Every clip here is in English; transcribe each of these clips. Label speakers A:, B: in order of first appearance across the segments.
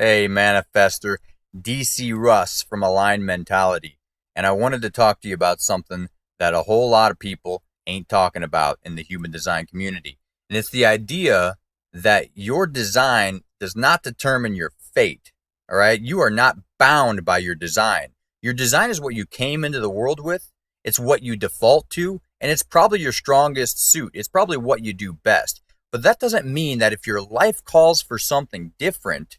A: Hey, Manifestor, DC Russ from Aligned Mentality. And I wanted to talk to you about something that a whole lot of people ain't talking about in the human design community. And it's the idea that your design does not determine your fate. All right. You are not bound by your design. Your design is what you came into the world with, it's what you default to, and it's probably your strongest suit. It's probably what you do best. But that doesn't mean that if your life calls for something different,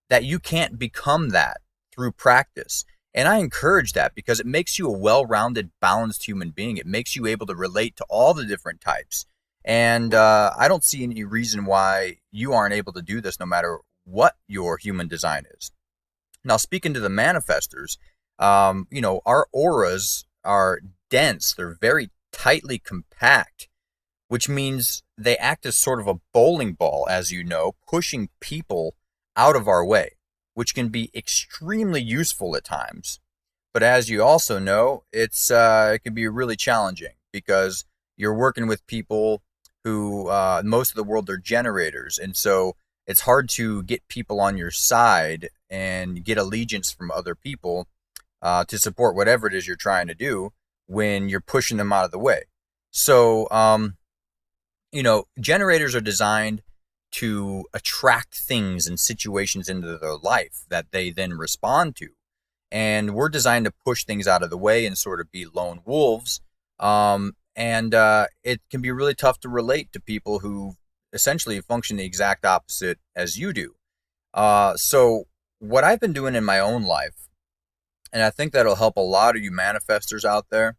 A: that you can't become that through practice. And I encourage that because it makes you a well-rounded, balanced human being. It makes you able to relate to all the different types. And I don't see any reason why you aren't able to do this no matter what your human design is. Now, speaking to the manifestors, our auras are dense. They're very tightly compact, which means they act as sort of a bowling ball, as you know, pushing people out of our way, which can be extremely useful at times. But as you also know, it can be really challenging because you're working with people who most of the world are generators, and so it's hard to get people on your side and get allegiance from other people to support whatever it is you're trying to do when you're pushing them out of the way. So, generators are designed to attract things and situations into their life that they then respond to. And we're designed to push things out of the way and sort of be lone wolves. It can be really tough to relate to people who essentially function the exact opposite as you do. So what I've been doing in my own life, and I think that'll help a lot of you manifestors out there,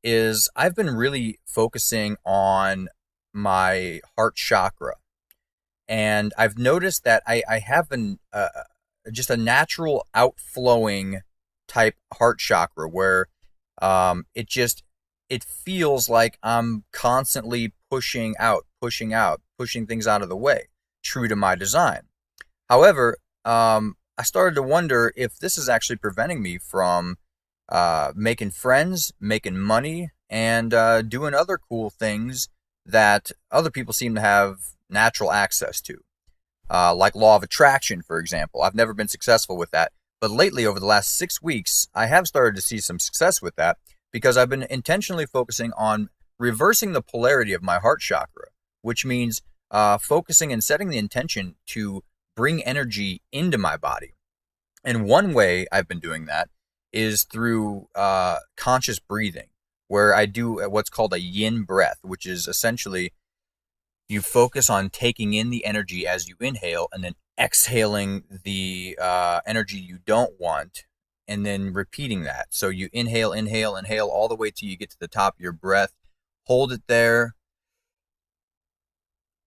A: is I've been really focusing on my heart chakra. And I've noticed that I have just a natural outflowing type heart chakra where it feels like I'm constantly pushing things out of the way, true to my design. However, I started to wonder if this is actually preventing me from making friends, making money, and doing other cool things that other people seem to have natural access to, like law of attraction, for example. I've never been successful with that, but lately, over the last 6 weeks, I have started to see some success with that because I've been intentionally focusing on reversing the polarity of my heart chakra, which means focusing and setting the intention to bring energy into my body. And one way I've been doing that is through conscious breathing, where I do what's called a yin breath, which is essentially you focus on taking in the energy as you inhale and then exhaling the energy you don't want and then repeating that. So you inhale all the way till you get to the top of your breath. Hold it there.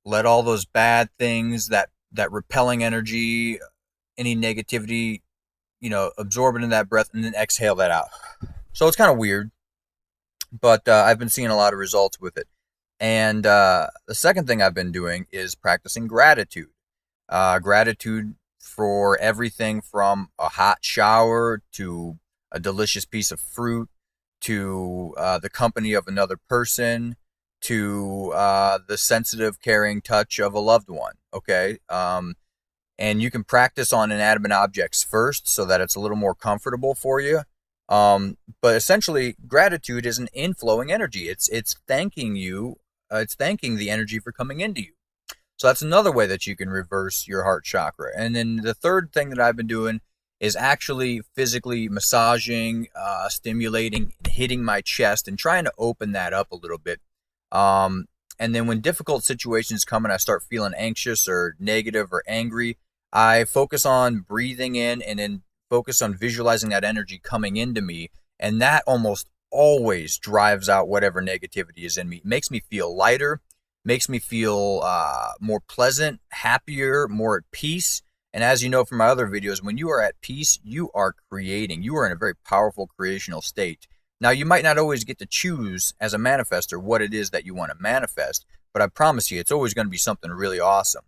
A: Let all those bad things, that repelling energy, any negativity, absorb it in that breath and then exhale that out. So it's kind of weird, but I've been seeing a lot of results with it. And the second thing I've been doing is practicing gratitude. Gratitude for everything from a hot shower to a delicious piece of fruit to the company of another person to the sensitive, caring touch of a loved one. Okay. And you can practice on inanimate objects first so that it's a little more comfortable for you. But essentially, gratitude is an inflowing energy. It's thanking you. It's thanking the energy for coming into you. So that's another way that you can reverse your heart chakra. And then the third thing that I've been doing is actually physically massaging, stimulating, hitting my chest and trying to open that up a little bit. And then when difficult situations come and I start feeling anxious or negative or angry, I focus on breathing in and then focus on visualizing that energy coming into me. And that almost always drives out whatever negativity is in me. It makes me feel lighter, makes me feel more pleasant, happier, more at peace. And as you know from my other videos, when you are at peace, you are creating. You are in a very powerful creational state. Now, you might not always get to choose as a manifestor what it is that you want to manifest, but I promise you, it's always going to be something really awesome.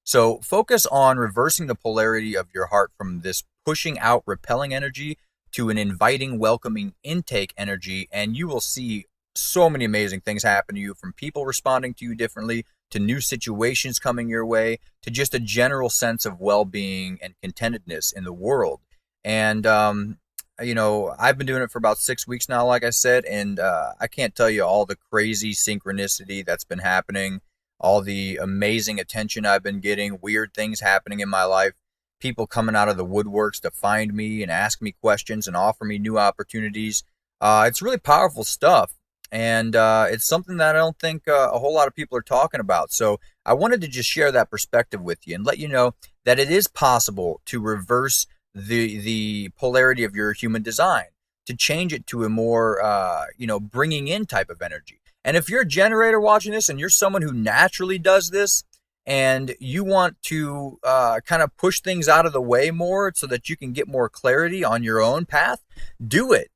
A: So focus on reversing the polarity of your heart from this pushing out, repelling energy to an inviting, welcoming intake energy, and you will see so many amazing things happen to you, from people responding to you differently to new situations coming your way, to just a general sense of well-being and contentedness in the world. And I've been doing it for about 6 weeks now, like I said, and I can't tell you all the crazy synchronicity that's been happening, all the amazing attention I've been getting, weird things happening in my life, people coming out of the woodworks to find me and ask me questions and offer me new opportunities. It's really powerful stuff, and it's something that I don't think a whole lot of people are talking about. So I wanted to just share that perspective with you and let you know that it is possible to reverse the polarity of your human design, to change it to a more bringing in type of energy. And if you're a generator watching this and you're someone who naturally does this, and you want to kind of push things out of the way more so that you can get more clarity on your own path, do it.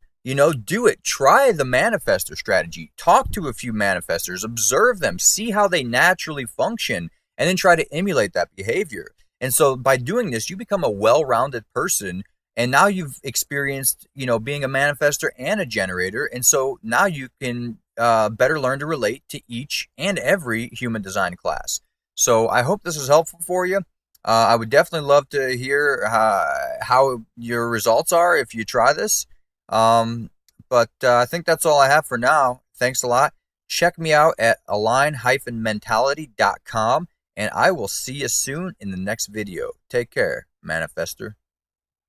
A: Do it. Try the manifestor strategy. Talk to a few manifestors, observe them, see how they naturally function, and then try to emulate that behavior. And so by doing this, you become a well-rounded person. And now you've experienced, being a manifestor and a generator. And so now you can better learn to relate to each and every human design class. So I hope this is helpful for you. I would definitely love to hear how your results are if you try this. But I think that's all I have for now. Thanks a lot. Check me out at align-mentality.com, and I will see you soon in the next video. Take care, Manifestor.